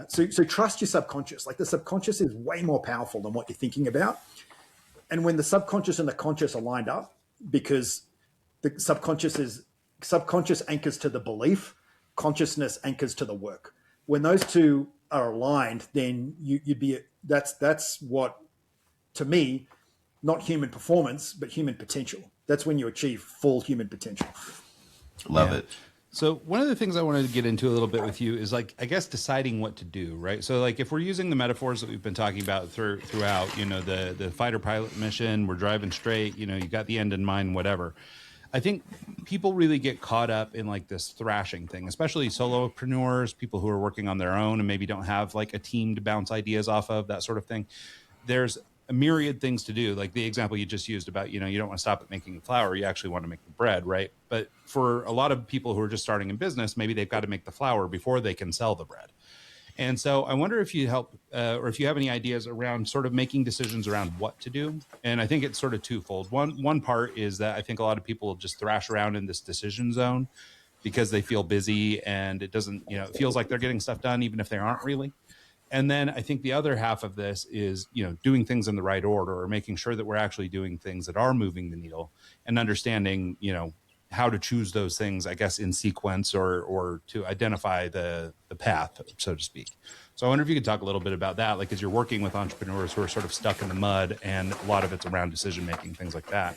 So trust your subconscious. Like the subconscious is way more powerful than what you're thinking about. And when the subconscious and the conscious are lined up, because the subconscious anchors to the belief, consciousness anchors to the work. When those two are aligned, then that's what, to me, not human performance, but human potential. That's when you achieve full human potential. Love it. So one of the things I wanted to get into a little bit with you is I guess deciding what to do, right? So if we're using the metaphors that we've been talking about throughout, the fighter pilot mission, we're driving straight, you got the end in mind, whatever. I think people really get caught up in this thrashing thing, especially solopreneurs, people who are working on their own and maybe don't have a team to bounce ideas off of, that sort of thing. There's a myriad things to do, like the example you just used about, you don't want to stop at making flour, you actually want to make the bread, right? But for a lot of people who are just starting in business, maybe they've got to make the flour before they can sell the bread. And so I wonder if you help or if you have any ideas around sort of making decisions around what to do. And I think it's sort of twofold. One part is that I think a lot of people just thrash around in this decision zone because they feel busy and it doesn't, it feels like they're getting stuff done even if they aren't really. And then I think the other half of this is, doing things in the right order or making sure that we're actually doing things that are moving the needle and understanding, how to choose those things, I guess, in sequence or to identify the path, so to speak. So I wonder if you could talk a little bit about that, as you're working with entrepreneurs who are sort of stuck in the mud and a lot of it's around decision-making, things like that,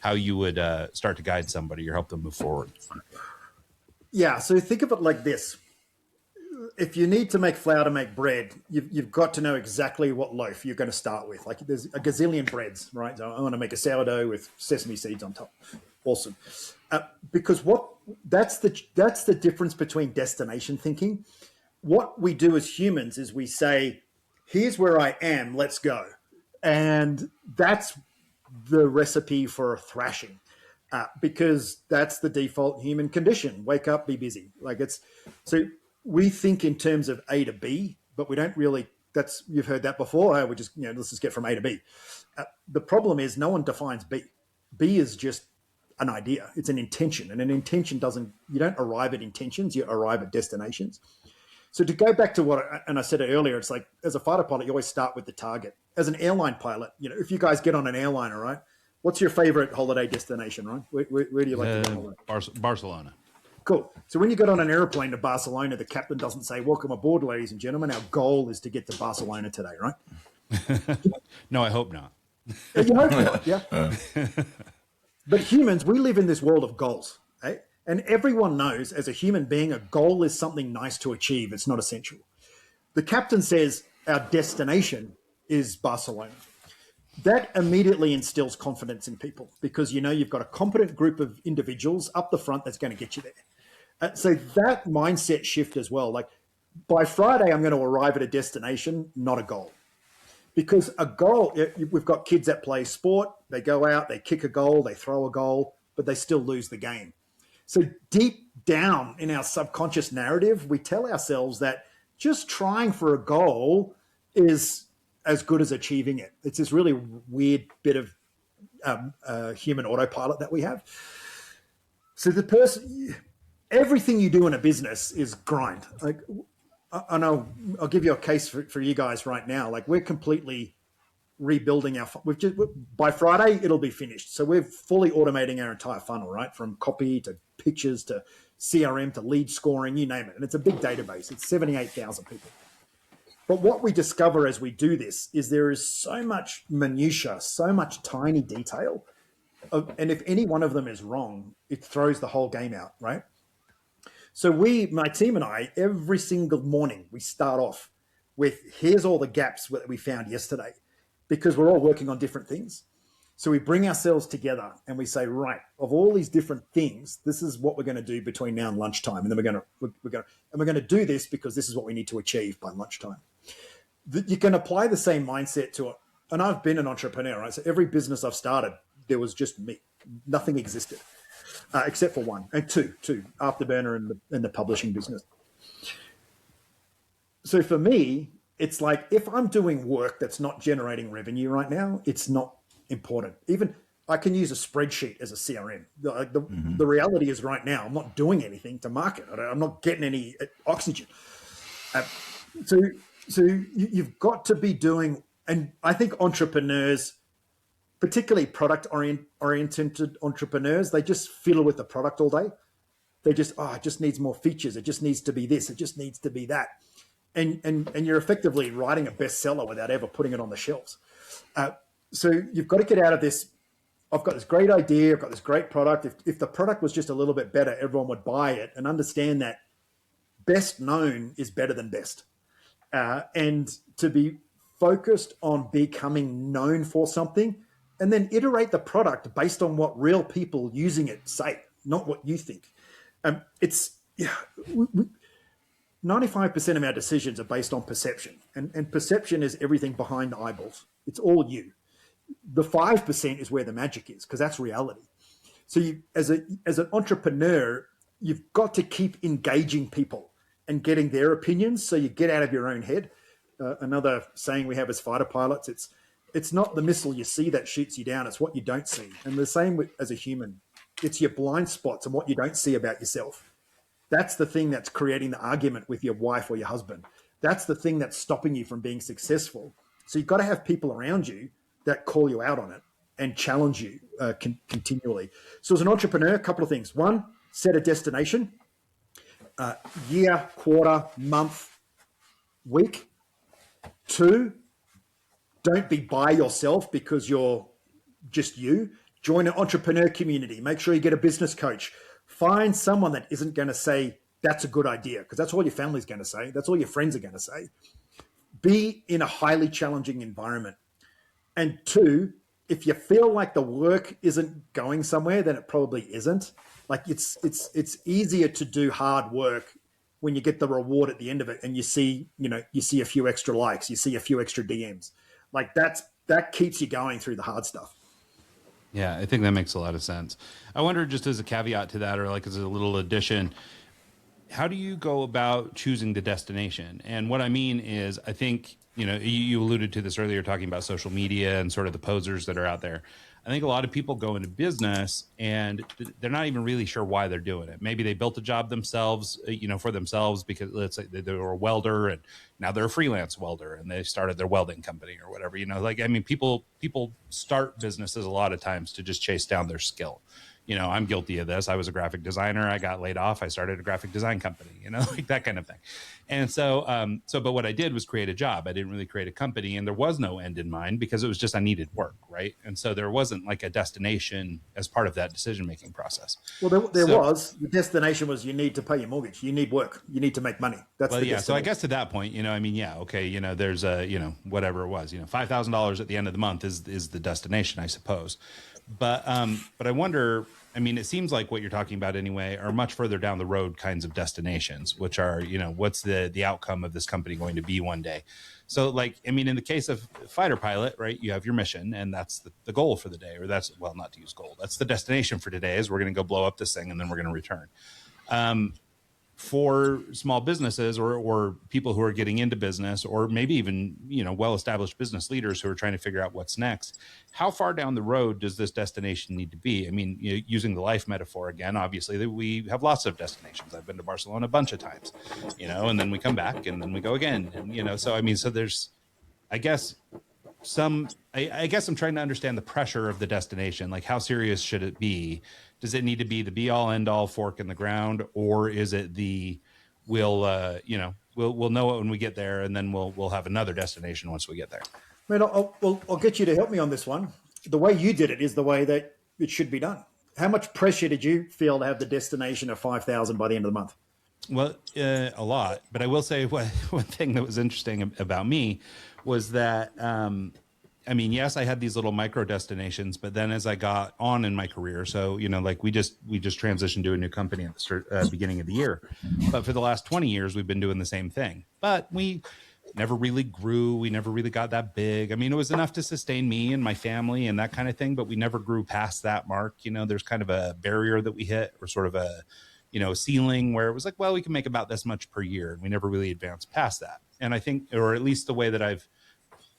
how you would start to guide somebody or help them move forward. Yeah. So think of it like this. If you need to make flour to make bread, you've got to know exactly what loaf you're going to start with. There's a gazillion breads, right? So I want to make a sourdough with sesame seeds on top. Awesome. Because that's the difference between destination thinking. What we do as humans is we say, here's where I am, let's go. And that's the recipe for thrashing. Because that's the default human condition. Wake up, be busy. So we think in terms of A to B, but we don't really, you've heard that before. We just, let's just get from A to B. The problem is no one defines B. B is just an idea. It's an intention, and an intention you don't arrive at intentions, you arrive at destinations. So to go back to I said it earlier, it's as a fighter pilot, you always start with the target. As an airline pilot, if you guys get on an airliner, right? What's your favorite holiday destination, right? Where do you like to go? Barcelona. Cool. So when you get on an airplane to Barcelona, the captain doesn't say, welcome aboard, ladies and gentlemen. Our goal is to get to Barcelona today, right? No, I hope not. You hope not, yeah. But humans, we live in this world of goals, right? And everyone knows as a human being, a goal is something nice to achieve. It's not essential. The captain says our destination is Barcelona. That immediately instills confidence in people because you've got a competent group of individuals up the front that's going to get you there. So that mindset shift as well. By Friday, I'm going to arrive at a destination, not a goal. Because a goal, we've got kids that play sport, they go out, they kick a goal, they throw a goal, but they still lose the game. So deep down in our subconscious narrative, we tell ourselves that just trying for a goal is as good as achieving it. It's this really weird bit of human autopilot that we have. So everything you do in a business is grind. I know I'll give you a case for you guys right now. We're completely rebuilding by Friday, it'll be finished. So we're fully automating our entire funnel, right? From copy to pictures to CRM to lead scoring, you name it. And it's a big database. It's 78,000 people. But what we discover as we do this is there is so much minutia, so much tiny detail. And if any one of them is wrong, it throws the whole game out, right? So my team and I, every single morning, we start off with, here's all the gaps that we found yesterday, because we're all working on different things. So we bring ourselves together and we say, right, of all these different things, this is what we're going to do between now and lunchtime. And then we're going to do this because this is what we need to achieve by lunchtime. You can apply the same mindset to it. And I've been an entrepreneur, right? So every business I've started, there was just me. Nothing existed, except for one and two, Afterburner and the publishing business. So for me, it's like, if I'm doing work that's not generating revenue right now, it's not important. Even I can use a spreadsheet as a CRM. The reality is right now, I'm not doing anything to market. I'm not getting any oxygen. So you've got to be doing, and I think entrepreneurs, particularly product-oriented entrepreneurs, they just fiddle with the product all day. They just, it just needs more features. It just needs to be this. It just needs to be that. And you're effectively writing a bestseller without ever putting it on the shelves. So you've got to get out of this. I've got this great idea. I've got this great product. If the product was just a little bit better, everyone would buy it, and understand that best known is better than best. And to be focused on becoming known for something, and then iterate the product based on what real people using it say, not what you think. 95% of our decisions are based on perception, and perception is everything behind the eyeballs. It's all you. The 5% is where the magic is, because that's reality. So you, as an entrepreneur, you've got to keep engaging people and getting their opinions, so you get out of your own head. Another saying we have as fighter pilots, it's not the missile you see that shoots you down, it's what you don't see. And the same as a human, it's your blind spots and what you don't see about yourself. That's the thing that's creating the argument with your wife or your husband. That's the thing that's stopping you from being successful. So you've got to have people around you that call you out on it and challenge you continually. So as an entrepreneur, a couple of things. One, set a destination, year, quarter, month, week. Two, don't be by yourself because you're just you. Join an entrepreneur community. Make sure you get a business coach. Find someone that isn't going to say, that's a good idea, because that's all your family's going to say. That's all your friends are going to say. Be in a highly challenging environment. And two, if you feel like the work isn't going somewhere, then it probably isn't. Like it's easier to do hard work when you get the reward at the end of it, and you see a few extra likes, you see a few extra DMs. Like that keeps you going through the hard stuff. Yeah, I think that makes a lot of sense. I wonder, just as a caveat to that, or like as a little addition, how do you go about choosing the destination? And what I mean is, I think, you alluded to this earlier, talking about social media and sort of the posers that are out there. I think a lot of people go into business and they're not even really sure why they're doing it. Maybe they built a job themselves, for themselves, because let's say they were a welder and now they're a freelance welder and they started their welding company or whatever, people start businesses a lot of times to just chase down their skill. I'm guilty of this. I was a graphic designer. I got laid off. I started a graphic design company, like that kind of thing. And so, but what I did was create a job. I didn't really create a company, and there was no end in mind because it was just, I needed work. Right. And so there wasn't like a destination as part of that decision-making process. Well, the destination was, you need to pay your mortgage. You need work. You need to make money. That's the destination. So I guess to that point, there's a, whatever it was, $5,000 at the end of the month is the destination, I suppose. But I wonder, it seems like what you're talking about anyway are much further down the road kinds of destinations, which are, what's the outcome of this company going to be one day? So in the case of fighter pilot, right, you have your mission and that's the goal for the day, or not to use goal. That's the destination for today is we're going to go blow up this thing and then we're going to return. For small businesses or people who are getting into business, or maybe even, well-established business leaders who are trying to figure out what's next, how far down the road does this destination need to be? Using the life metaphor again, obviously we have lots of destinations. I've been to Barcelona a bunch of times, and then we come back and then we go again. And, so there's, I guess, I guess I'm trying to understand the pressure of the destination. Like, how serious should it be? Does it need to be the be all end all fork in the ground, or is it the we'll know it when we get there, and then we'll have another destination once we get there? I mean, I'll get you to help me on this one. The way you did it is the way that it should be done. How much pressure did you feel to have the destination of 5,000 by the end of the month? Well, a lot. But I will say one thing that was interesting about me was that, yes, I had these little micro destinations, but then as I got on in my career, so, like we just transitioned to a new company at the beginning of the year. But for the last 20 years, we've been doing the same thing. But we never really grew. We never really got that big. I mean, it was enough to sustain me and my family and that kind of thing, but we never grew past that mark. There's kind of a barrier that we hit, or sort of a, ceiling where it was like, well, we can make about this much per year. And we never really advanced past that. And I think, or at least the way that I've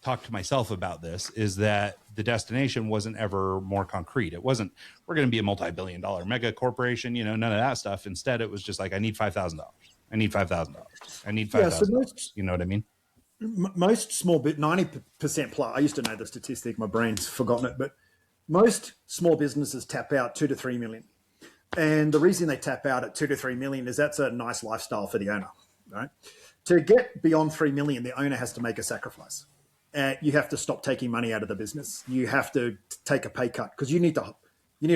talked to myself about this, is that the destination wasn't ever more concrete. It wasn't, we're going to be a multi-billion-dollar mega corporation, none of that stuff. Instead, it was just like, I need $5,000. I need $5,000. I need $5,000. You know what I mean? Most small bit 90% plus. I used to know the statistic, my brain's forgotten it, but most small businesses tap out 2 to 3 million. And the reason they tap out at 2 to 3 million is that's a nice lifestyle for the owner, right? To get beyond 3 million, the owner has to make a sacrifice. You have to stop taking money out of the business. You have to take a pay cut because you need a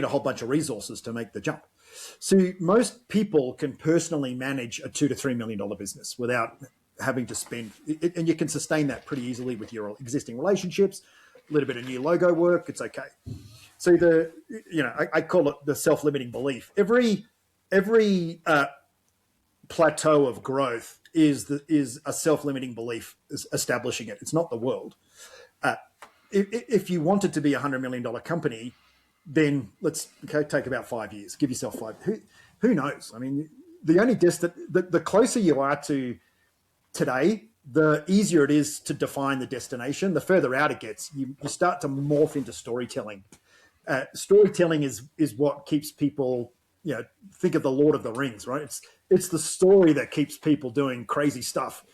whole bunch of resources to make the jump. So most people can personally manage a $2 to $3 million business without having to spend it, and you can sustain that pretty easily with your existing relationships, a little bit of new logo work. It's okay. So I call it the self-limiting belief. Every plateau of growth is a self-limiting belief establishing it. It's not the world. If you wanted to be a $100 million company, then take about 5 years. Give yourself 5. Who knows? I mean, the closer you are to today, the easier it is to define the destination. The further out it gets, you start to morph into storytelling. Storytelling is what keeps people, think of the Lord of the Rings, right? It's the story that keeps people doing crazy stuff,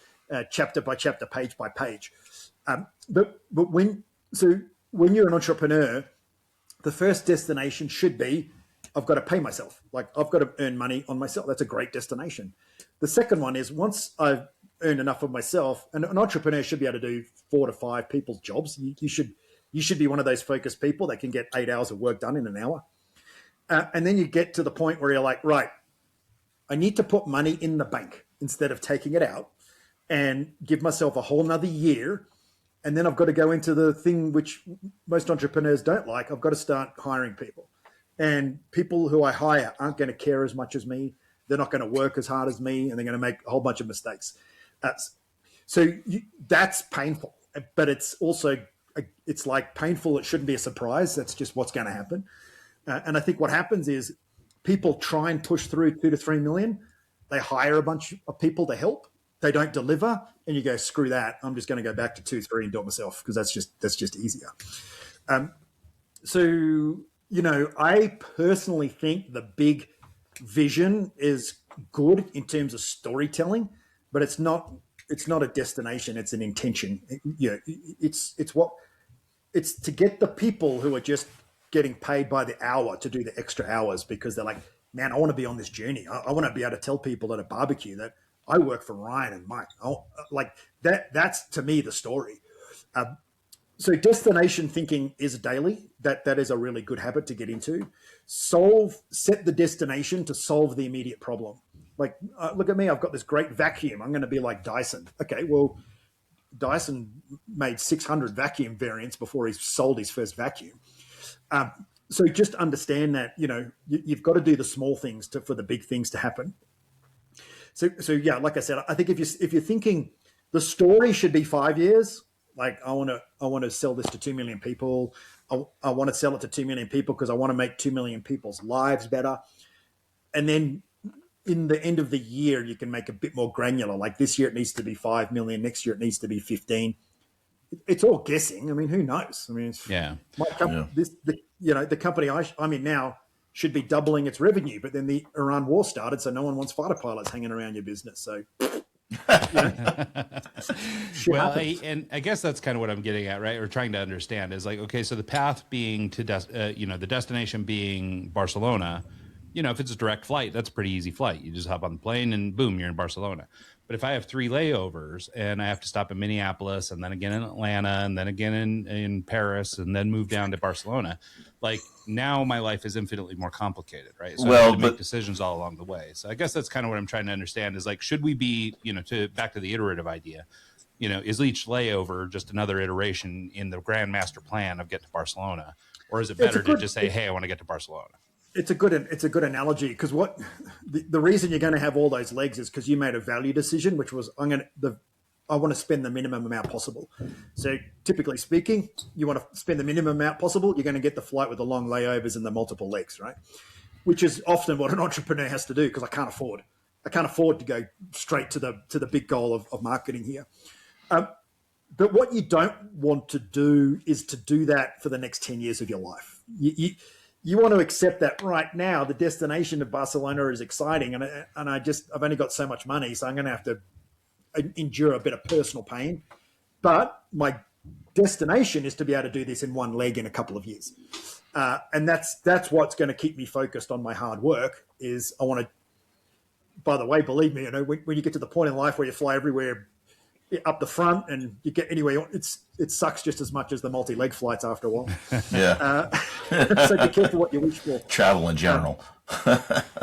chapter by chapter, page by page. But when you're an entrepreneur, the first destination should be, I've got to pay myself. Like, I've got to earn money on myself. That's a great destination. The second one is, once I've earned enough of myself, and an entrepreneur should be able to do 4 to 5 people's jobs. You should be one of those focused people that can get 8 hours of work done in an hour. And then you get to the point where you're like, right, I need to put money in the bank instead of taking it out, and give myself a whole nother year. And then I've got to go into the thing which most entrepreneurs don't like. I've got to start hiring people. And people who I hire aren't going to care as much as me. They're not going to work as hard as me, and they're going to make a whole bunch of mistakes. That's painful, but it's also, it's like painful. It shouldn't be a surprise. That's just what's going to happen. And I think what happens is people try and push through 2 to 3 million. They hire a bunch of people to help. They don't deliver, and you go, screw that. I'm just going to go back to 2, 3 and do it myself because that's just easier. I personally think the big vision is good in terms of storytelling, but it's not a destination. It's an intention. It's to get the people who are just getting paid by the hour to do the extra hours because they're like, man, I want to be on this journey. I want to be able to tell people at a barbecue that I work for Ryan and Mike. Like that. That's to me the story. So destination thinking is daily. That is a really good habit to get into. Set the destination to solve the immediate problem. Like, look at me, I've got this great vacuum. I'm going to be like Dyson. Okay, well, Dyson made 600 vacuum variants before he sold his first vacuum. So just understand that, you've got to do the small things for the big things to happen. So yeah, like I said, I think if you're thinking the story should be 5 years, like I want to sell this to 2 million people. I want to sell it to 2 million people because I want to make 2 million people's lives better. And then in the end of the year, you can make a bit more granular. Like this year, it needs to be 5 million. Next year, it needs to be 15. It's all guessing. I mean, who knows? I mean, the company I'm in now should be doubling its revenue, but then the Iran war started, so no one wants fighter pilots hanging around your business. So Well, and I guess that's kind of what I'm getting at, right? Or trying to understand is like, okay, so the path being to, the destination being Barcelona, if it's a direct flight, that's a pretty easy flight. You just hop on the plane and boom, you're in Barcelona. But if I have 3 layovers and I have to stop in Minneapolis and then again in Atlanta and then again in Paris and then move down to Barcelona, like now my life is infinitely more complicated, right? So I have to make decisions all along the way. So I guess that's kind of what I'm trying to understand is like, should we be, back to the iterative idea, is each layover just another iteration in the grand master plan of get to Barcelona? Or is it better to just say, hey, I want to get to Barcelona? It's a good analogy because what the reason you're going to have all those legs is because you made a value decision, which was I want to spend the minimum amount possible. So typically speaking, you want to spend the minimum amount possible. You're going to get the flight with the long layovers and the multiple legs, right? Which is often what an entrepreneur has to do because I can't afford to go straight to the big goal of marketing here. But what you don't want to do is to do that for the next 10 years of your life. You want to accept that right now the destination of Barcelona is exciting, and I've only got so much money, so I'm going to have to endure a bit of personal pain. But my destination is to be able to do this in one leg in a couple of years, and that's what's going to keep me focused on my hard work. Is I want to. By the way, believe me, when you get to the point in life where you fly everywhere up the front and you get anywhere, it sucks just as much as the multi-leg flights after a while. Yeah. So be careful what you wish for. Travel in general.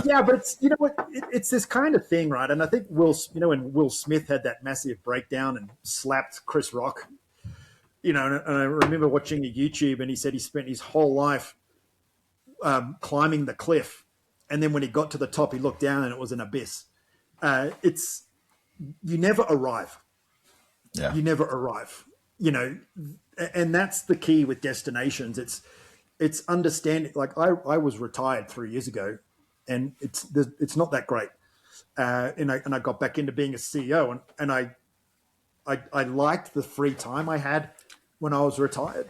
Yeah, but it's it's this kind of thing, right? And I think when Will Smith had that massive breakdown and slapped Chris Rock, and I remember watching a YouTube and he said he spent his whole life climbing the cliff, and then when he got to the top, he looked down and it was an abyss. You never arrive. Yeah. You never arrive, and that's the key with destinations. It's understanding. Like I was retired 3 years ago, and it's not that great. And I got back into being a CEO, and I liked the free time I had when I was retired,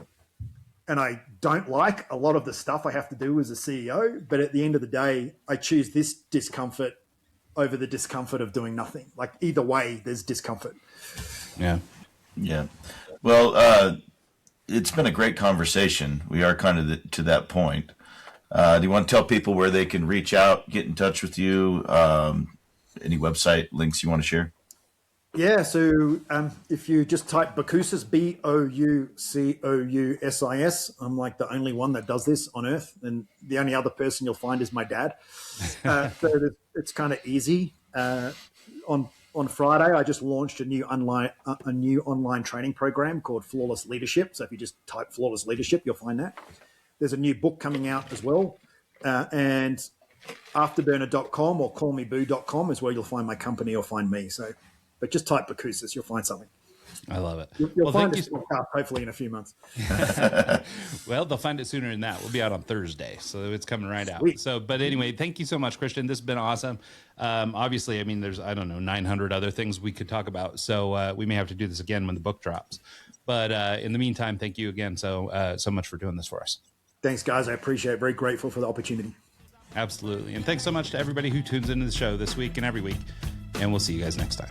and I don't like a lot of the stuff I have to do as a CEO. But at the end of the day, I choose this discomfort over the discomfort of doing nothing. Like either way, there's discomfort. Yeah. Yeah. Well, it's been a great conversation. We are kind of to that point. Do you want to tell people where they can reach out, get in touch with you? Any website links you want to share? Yeah. So if you just type Boucousis, Boucousis, I'm like the only one that does this on earth. And the only other person you'll find is my dad. So it's kind of easy. On Friday, I just launched a new online training program called Flawless Leadership. So if you just type Flawless Leadership, you'll find that. There's a new book coming out as well. And afterburner.com or callmeboo.com is where you'll find my company or find me. But just type Boucousis, you'll find something. I love it. You'll find this podcast hopefully in a few months. Well, they'll find it sooner than that. We'll be out on Thursday, so it's coming right out. Sweet. So, but anyway, thank you so much, Christian. This has been awesome. Obviously, I mean, there's 900 other things we could talk about. So we may have to do this again when the book drops. But in the meantime, thank you again so much for doing this for us. Thanks, guys. I appreciate it. Very grateful for the opportunity. Absolutely, and thanks so much to everybody who tunes into the show this week and every week. And we'll see you guys next time.